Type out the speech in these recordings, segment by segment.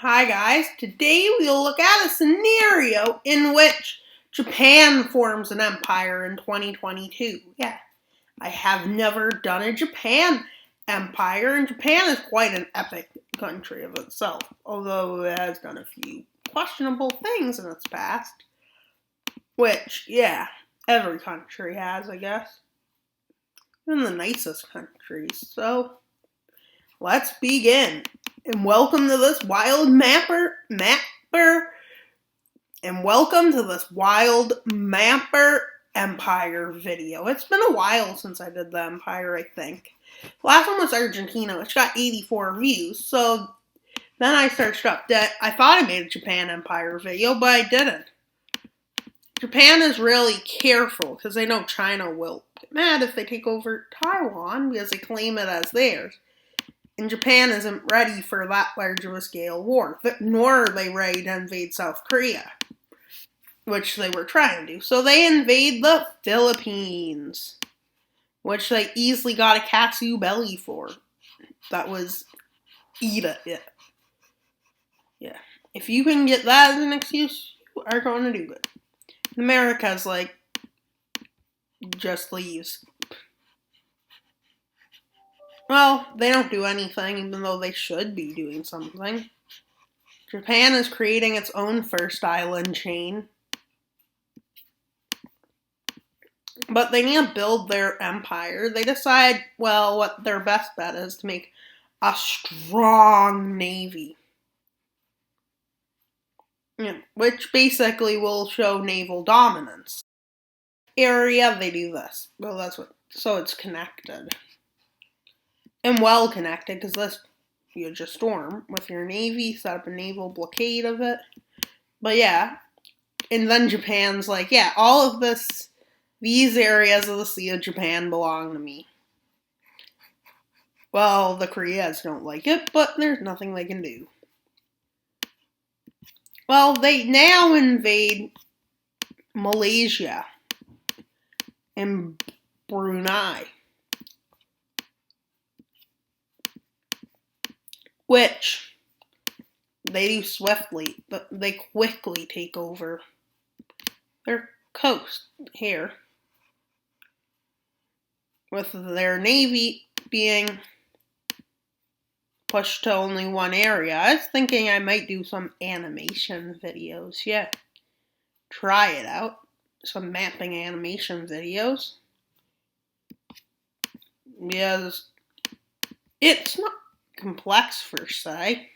Hi guys, today we'll look at a scenario in which Japan forms an empire in 2022. Yeah, I have never done a Japan empire, and Japan is quite an epic country of itself, although it has done a few questionable things in its past. Which, yeah, every country has, I guess. Even the nicest countries. So, let's begin. And welcome to this wild mapper, and welcome to this wild mapper empire video. It's been a while since I did the empire, I think. Last one was Argentina, which got 84 views, so then I searched up that. I thought I made a Japan empire video, but I didn't. Japan is really careful because they know China will get mad if they take over Taiwan because they claim it as theirs. And Japan isn't ready for that large of a scale war, nor are they ready to invade South Korea, which they were trying to. So they invade the Philippines, which they easily got a Kasu belly for. That was eat it. Yeah. If you can get that as an excuse, you are going to do it. America's like, just leaves. Well, they don't do anything, even though they should be doing something. Japan is creating its own first island chain. But they need to build their empire. They decide, well, what their best bet is to make a strong navy. Yeah, which basically will show naval dominance. Area, they do this. Well, that's what. So it's connected. And well connected, because this you just storm with your navy, set up a naval blockade of it. But yeah. And then Japan's like, yeah, all of these areas of the Sea of Japan belong to me. Well, the Koreans don't like it, but there's nothing they can do. Well, they now invade Malaysia and Brunei, which they do swiftly, but they quickly take over their coast here, with their navy being pushed to only one area. I was thinking I might do some animation videos. Yeah, try it out. Some mapping animation videos. Because it's not complex per se.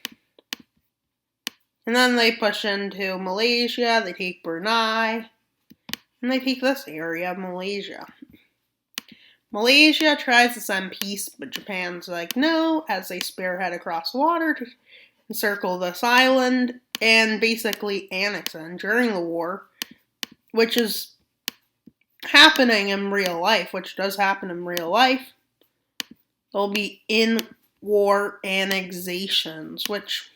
And then they push into Malaysia, they take Brunei, and they take this area of Malaysia. Malaysia tries to send peace, but Japan's like, no, as they spearhead across water to encircle this island and basically annex it. And during the war, which is happening in real life, which does happen in real life, there'll be in-war annexations, which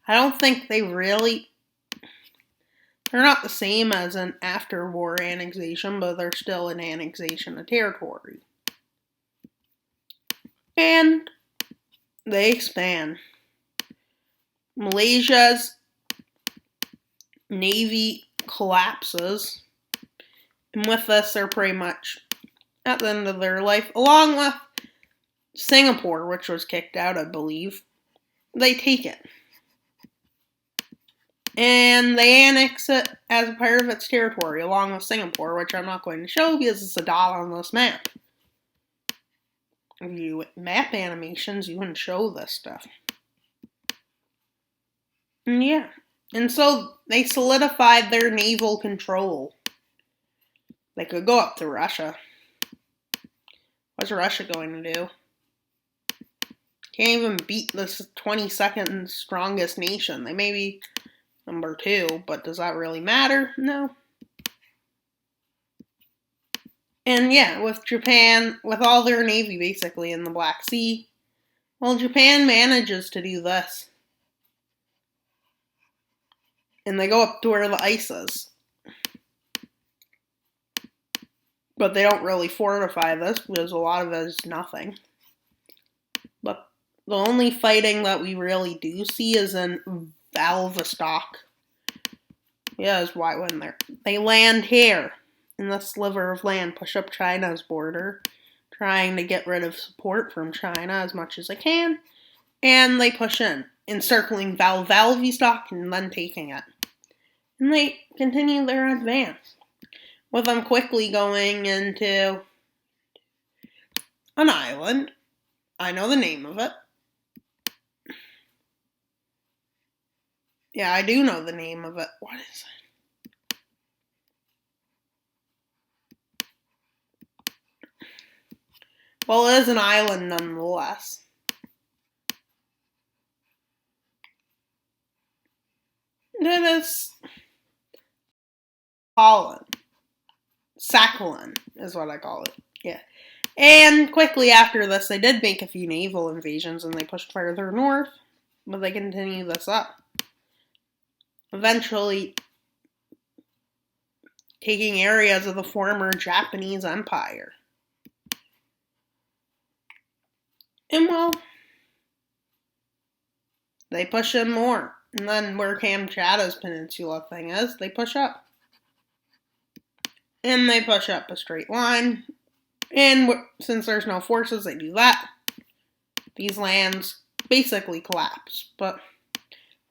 I don't think they're not the same as an after-war annexation, but they're still an annexation of territory. And they expand. Malaysia's navy collapses, and with this, they're pretty much at the end of their life, along with Singapore, which was kicked out, I believe. They take it. And they annex it as a part of its territory, along with Singapore, which I'm not going to show because it's a dot on this map. If you map animations, you can show this stuff. And yeah. And so they solidified their naval control. They could go up to Russia. What's Russia going to do? Can't even beat this 22nd strongest nation. They may be number 2, but does that really matter? No. And yeah, with Japan, with all their navy basically in the Black Sea, well, Japan manages to do this. And they go up to where the ice is. But they don't really fortify this because a lot of it is nothing. But The only fighting that we really do see is in Vladivostok. Yeah, is why when they land here in the sliver of land, push up China's border, trying to get rid of support from China as much as they can, and they push in, encircling Vladivostok and then taking it. And they continue their advance, with them quickly going into an island. I know the name of it. Yeah, I do know the name of it. What is it? Well, it is an island nonetheless. It is Holland. Sakhalin is what I call it. Yeah. And quickly after this, they did make a few naval invasions and they pushed further north, but they continue this up. Eventually taking areas of the former Japanese Empire. And well, they push in more. And then where Kamchata's peninsula thing is, they push up. And they push up a straight line. And since there's no forces, they do that. These lands basically collapse. But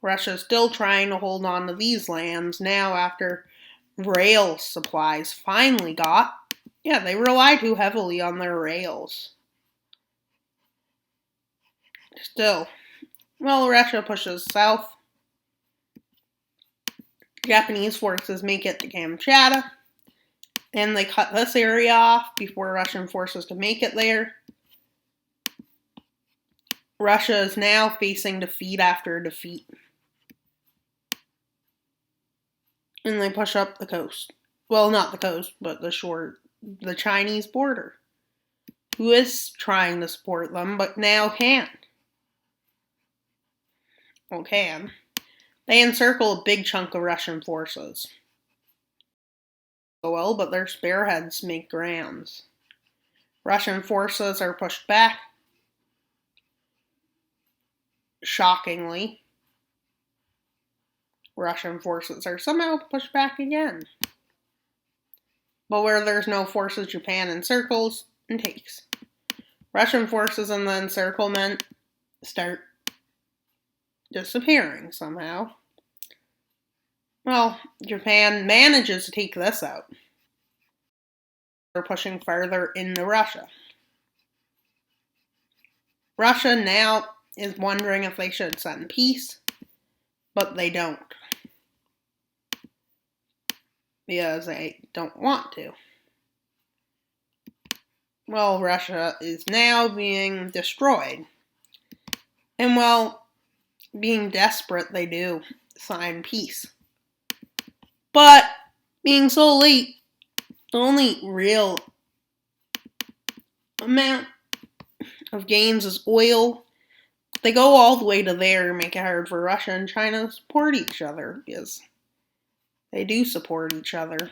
Russia's still trying to hold on to these lands now after rail supplies finally got. Yeah, they rely too heavily on their rails. Still. Well, Russia pushes south. Japanese forces make it to Kamchatka. And they cut this area off before Russian forces could make it there. Russia is now facing defeat after defeat. And they push up the coast. Well, not the coast, but the Chinese border. Who is trying to support them, but now can't. Well, can. They encircle a big chunk of Russian forces. Well, but their spearheads make grounds. Russian forces are pushed back. Shockingly, Russian forces are somehow pushed back again. But where there's no forces, Japan encircles and takes. Russian forces in the encirclement start disappearing somehow. Well, Japan manages to take this out. They're pushing further into Russia. Russia now is wondering if they should send peace, but they don't. Because they don't want to. Well, Russia is now being destroyed. And well, being desperate, they do sign peace. But being so late, the only real amount of gains is oil. They go all the way to there and make it hard for Russia and China to support each other, because they do support each other.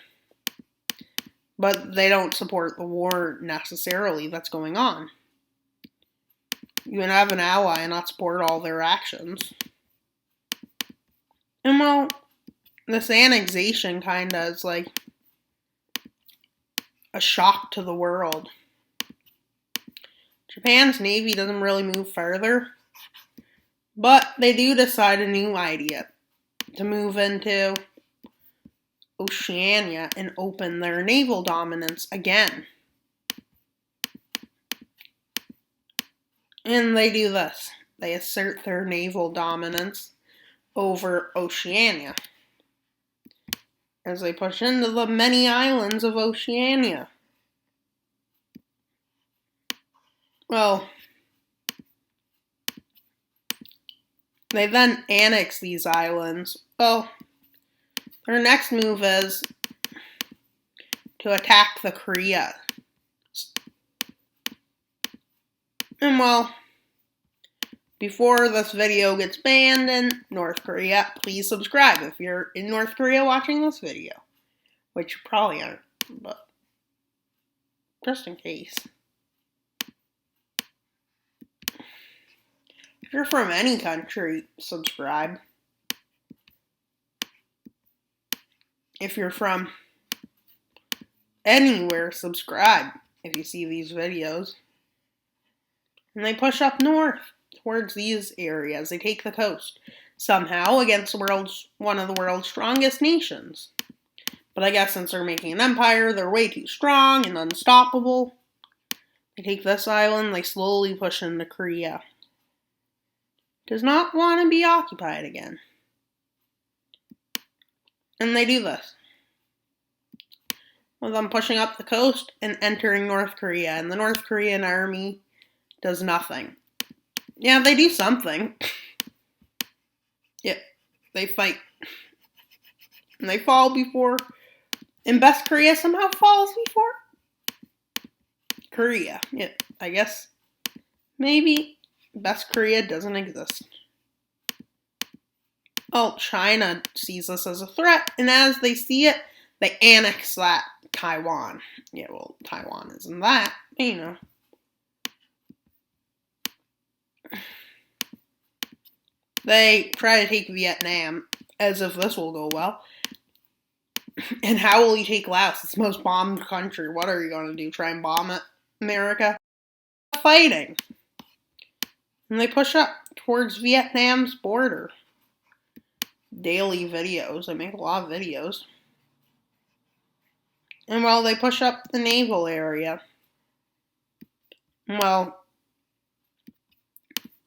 But they don't support the war necessarily that's going on. You can have an ally and not support all their actions. And well, this annexation kind of is like a shock to the world. Japan's navy doesn't really move further, but they do decide a new idea to move into Oceania and open their naval dominance again. And they do this. They assert their naval dominance over Oceania as they push into the many islands of Oceania. Well, they then annex these islands. Well, their next move is to attack the Korea. And well, before this video gets banned in North Korea, please subscribe if you're in North Korea watching this video. Which you probably aren't, but just in case. If you're from any country, subscribe. If you're from anywhere, subscribe if you see these videos. And they push up north towards these areas. They take the coast somehow against one of the world's strongest nations. But I guess since they're making an empire, they're way too strong and unstoppable. They take this island, they slowly push into Korea. Does not want to be occupied again. And they do this. With them pushing up the coast and entering North Korea. And the North Korean army does nothing. Yeah, they do something. Yeah, they fight. And they fall before. And Best Korea somehow falls before Korea. Yeah, I guess maybe Best Korea doesn't exist. Oh, China sees this as a threat, and as they see it, they annex that Taiwan. Yeah, well, Taiwan isn't that, you know. They try to take Vietnam, as if this will go well. And how will you take Laos? It's the most bombed country. What are you going to do? Try and bomb it? America? Fighting. And they push up towards Vietnam's border. Daily videos. They make a lot of videos. And while they push up the naval area, well,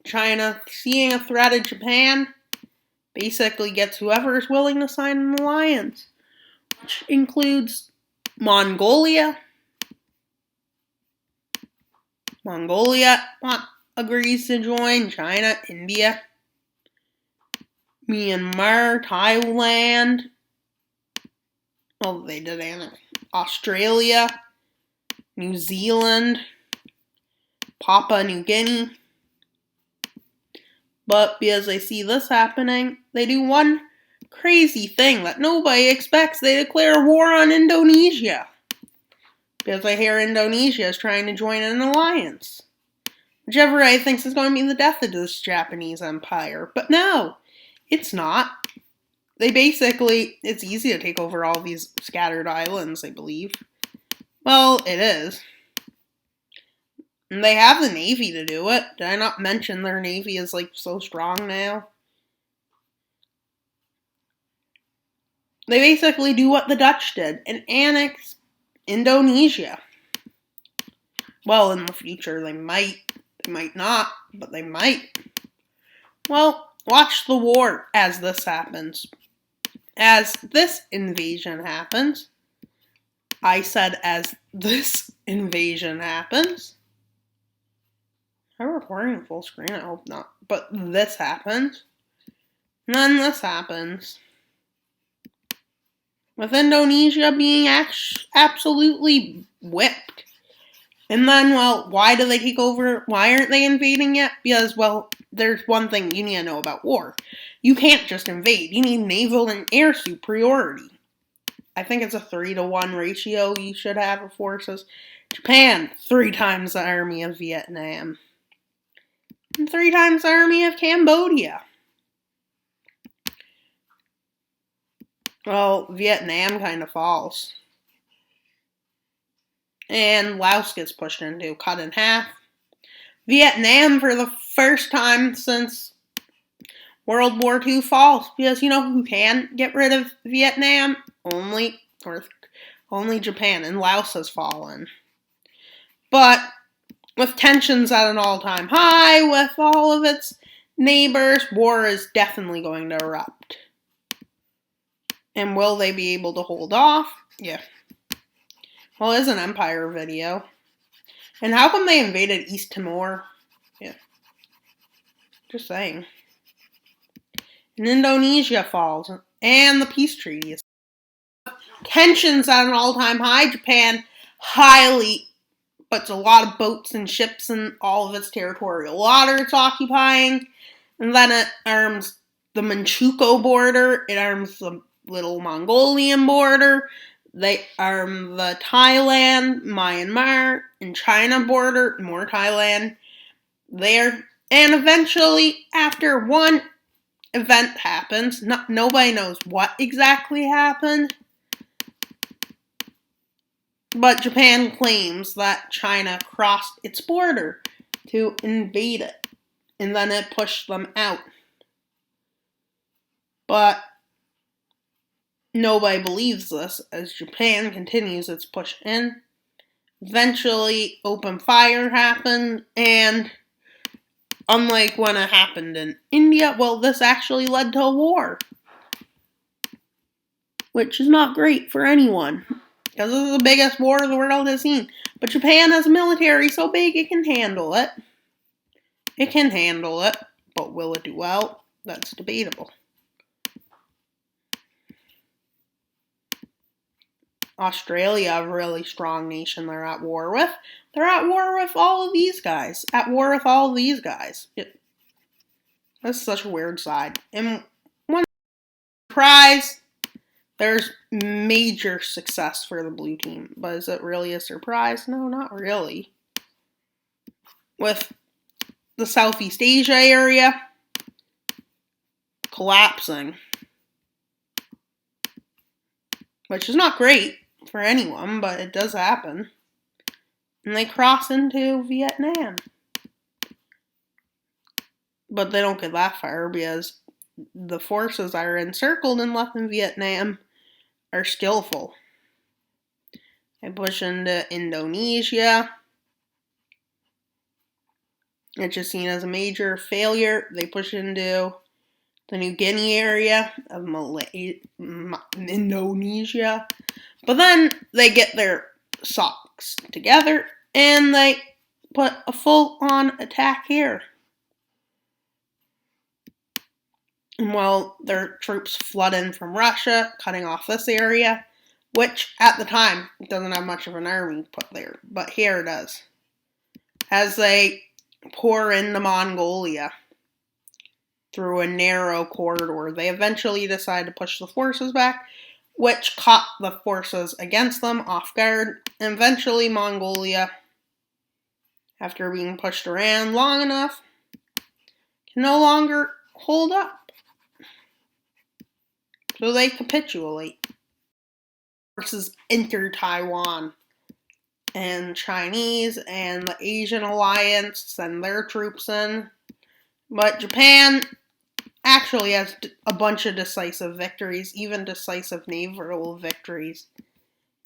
China, seeing a threat of Japan, basically gets whoever is willing to sign an alliance, which includes Mongolia. Mongolia agrees to join, China, India, Myanmar, Thailand, well, they did Australia, New Zealand, Papua New Guinea. But because they see this happening, they do one crazy thing that nobody expects. They declare war on Indonesia. Because I hear Indonesia is trying to join an alliance. Which everybody thinks is going to be the death of this Japanese empire. But no, it's not. They basically, it's easy to take over all these scattered islands, they believe. Well, it is. And they have the Navy to do it. Did I not mention their Navy is like so strong now? They basically do what the Dutch did and annex Indonesia. Well, in the future they might not, but they might. Well, watch the war as this happens. As this invasion happens. I said as this invasion happens. I'm recording full screen, I hope not. But this happens. And then this happens. With Indonesia being absolutely whipped. And then, well, why do they take over? Why aren't they invading yet? Because, well, there's one thing you need to know about war. You can't just invade. You need naval and air superiority. I think it's a 3-to-1 ratio you should have of forces. Japan, 3 times the army of Vietnam. And 3 times the army of Cambodia. Well, Vietnam kind of falls. And Laos gets pushed into, cut in half. Vietnam, for the first time since World War II, falls. Because you know who can get rid of Vietnam? Only Japan, and Laos has fallen. But with tensions at an all-time high, with all of its neighbors, war is definitely going to erupt. And will they be able to hold off? Yeah. Well, it is an empire video. And how come they invaded East Timor? Yeah. Just saying. And Indonesia falls. And the peace treaty is. Tensions at an all-time high. Japan highly puts a lot of boats and ships in all of its territorial water it's occupying. And then it arms the Manchukuo border. It arms the little Mongolian border. They arm the Thailand, Myanmar, and China border. More Thailand there. And eventually, after one event happens, nobody knows what exactly happened, but Japan claims that China crossed its border to invade it, and then it pushed them out. But nobody believes this, as Japan continues its push in. Eventually, open fire happened, and unlike when it happened in India, well, this actually led to a war, which is not great for anyone, because this is the biggest war the world has seen. But Japan has a military so big it can handle it. It can handle it, but will it do well? That's debatable. Australia, a really strong nation they're at war with. They're at war with all of these guys. At war with all of these guys. That's such a weird side. And one surprise, there's major success for the blue team. But is it really a surprise? No, not really. With the Southeast Asia area collapsing, which is not great for anyone, but it does happen. And they cross into Vietnam. But they don't get that far because the forces that are encircled and left in Vietnam are skillful. They push into Indonesia. It's just seen as a major failure. They push into the New Guinea area of Indonesia. But then they get their socks together and they put a full-on attack here. And while their troops flood in from Russia, cutting off this area, which at the time doesn't have much of an army put there, but here it does. As they pour into Mongolia through a narrow corridor, they eventually decide to push the forces back, which caught the forces against them off guard. And eventually Mongolia, after being pushed around long enough, can no longer hold up. So they capitulate. Forces enter Taiwan. And Chinese and the Asian alliance send their troops in. But Japan actually has a bunch of decisive victories, even decisive naval victories,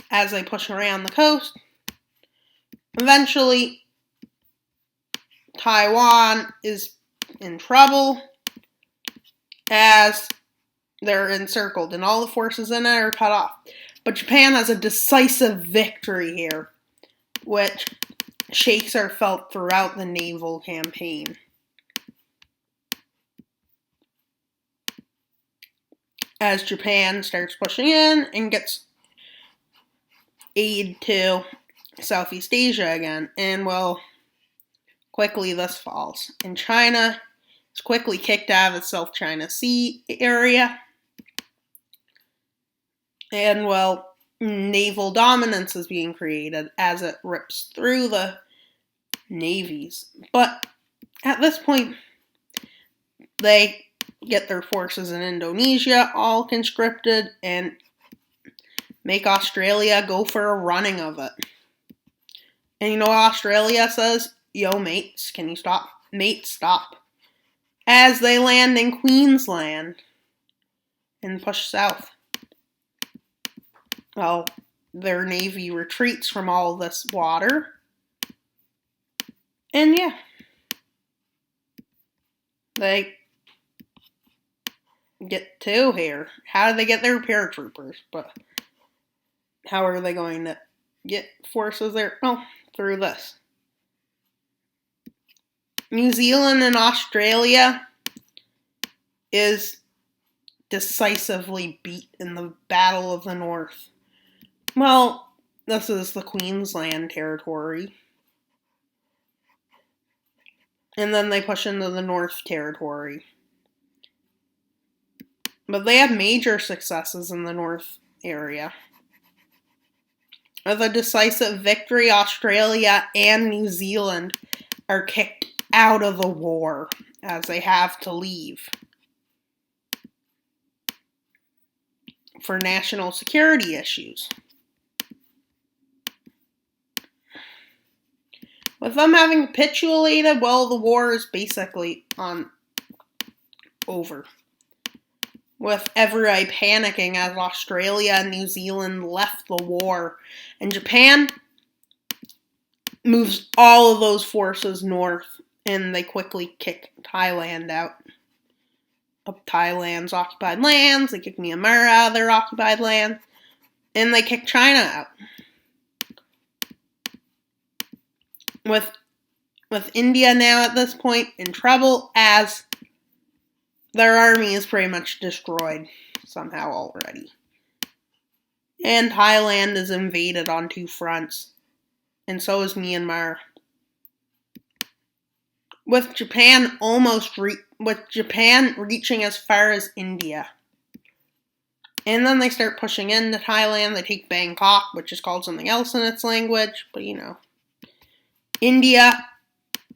as they push around the coast. Eventually, Taiwan is in trouble as they're encircled and all the forces in it are cut off. But Japan has a decisive victory here, which shakes are felt throughout the naval campaign. As Japan starts pushing in and gets aid to Southeast Asia again. And well, quickly this falls. And China is quickly kicked out of the South China Sea area. And well, naval dominance is being created as it rips through the navies. But at this point, they get their forces in Indonesia all conscripted and make Australia go for a running of it. And you know what Australia says? Yo, mates, can you stop? Mates, stop. As they land in Queensland and push south. Well, their navy retreats from all this water. And yeah, they get to here. How do they get their paratroopers? But how are they going to get forces there? Oh, through this. New Zealand and Australia is decisively beat in the Battle of the North. Well, this is the Queensland territory. And then they push into the North Territory. But they have major successes in the North area. With a decisive victory, Australia and New Zealand are kicked out of the war as they have to leave for national security issues. With them having capitulated, well, the war is basically over. With everybody panicking as Australia and New Zealand left the war, and Japan moves all of those forces north, and they quickly kick Thailand out of Thailand's occupied lands. They kick Myanmar out of their occupied land, and they kick China out. With India now at this point in trouble, as their army is pretty much destroyed somehow already. And Thailand is invaded on two fronts, and so is Myanmar. With Japan reaching as far as India. And then they start pushing into Thailand. They take Bangkok, which is called something else in its language, but you know. India,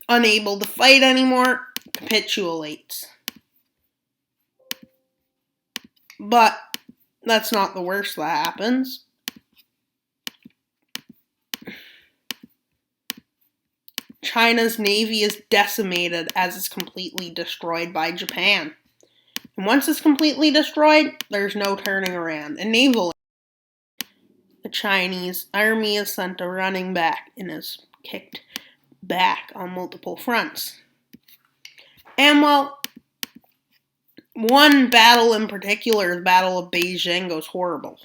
unable to fight anymore, capitulates. But that's not the worst that happens. China's navy is decimated as it's completely destroyed by Japan. And once it's completely destroyed, there's no turning around. And naval, the Chinese army is sent running back and is kicked back on multiple fronts. And well, one battle in particular, the Battle of Beijing, goes horrible.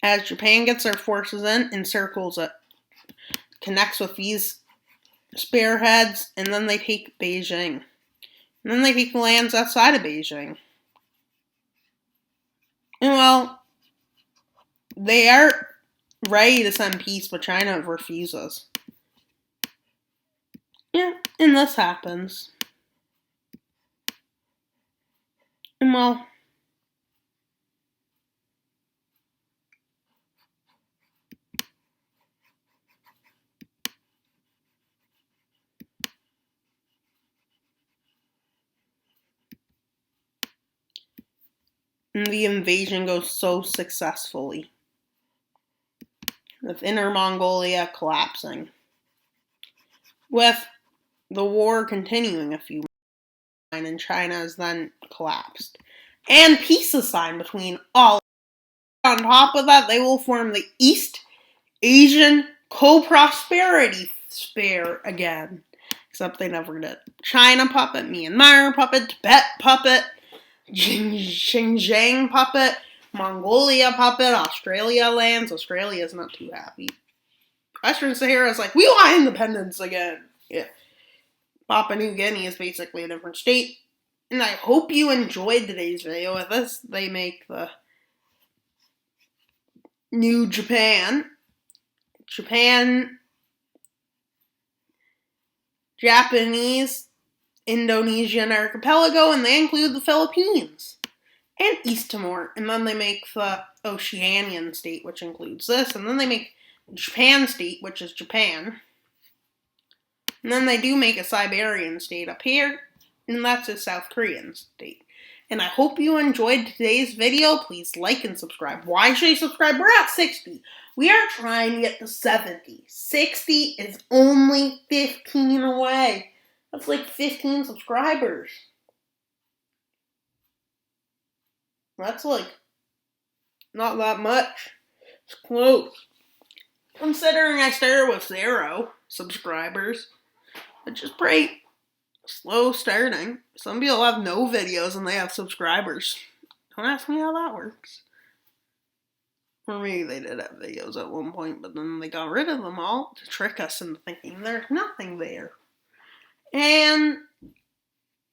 As Japan gets their forces in, encircles it, connects with these spearheads, and then they take Beijing. And then they take the lands outside of Beijing. And well, they are ready to send peace, but China refuses. Yeah, and this happens. And well, and the invasion goes so successfully, with Inner Mongolia collapsing, with the war continuing a few months, and China is then collapsed. And peace is signed between all. On top of that, they will form the East Asian Co-Prosperity Sphere again. Except they never did. China puppet, Myanmar puppet, Tibet puppet, Xinjiang puppet, Mongolia puppet, Australia lands. Australia's not too happy. Western Sahara is like, we want independence again. Yeah. Papua New Guinea is basically a different state. And I hope you enjoyed today's video with us. They make the new Japan, Japanese, Indonesian archipelago, and they include the Philippines and East Timor. And then they make the Oceanian state, which includes this. And then they make Japan state, which is Japan. And then they do make a Siberian state up here, and that's a South Korean state. And I hope you enjoyed today's video. Please like and subscribe. Why should you subscribe? We're at 60. We are trying to get to 70. 60 is only 15 away. That's like 15 subscribers. That's like not that much. It's close. Considering I started with 0 subscribers, which is pretty slow starting. Some people have no videos and they have subscribers. Don't ask me how that works. Or maybe they did have videos at one point, but then they got rid of them all to trick us into thinking there's nothing there. And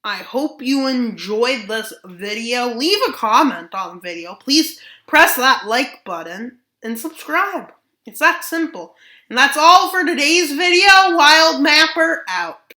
I hope you enjoyed this video. Leave a comment on the video. Please press that like button and subscribe. It's that simple. And that's all for today's video. Wild Mapper out.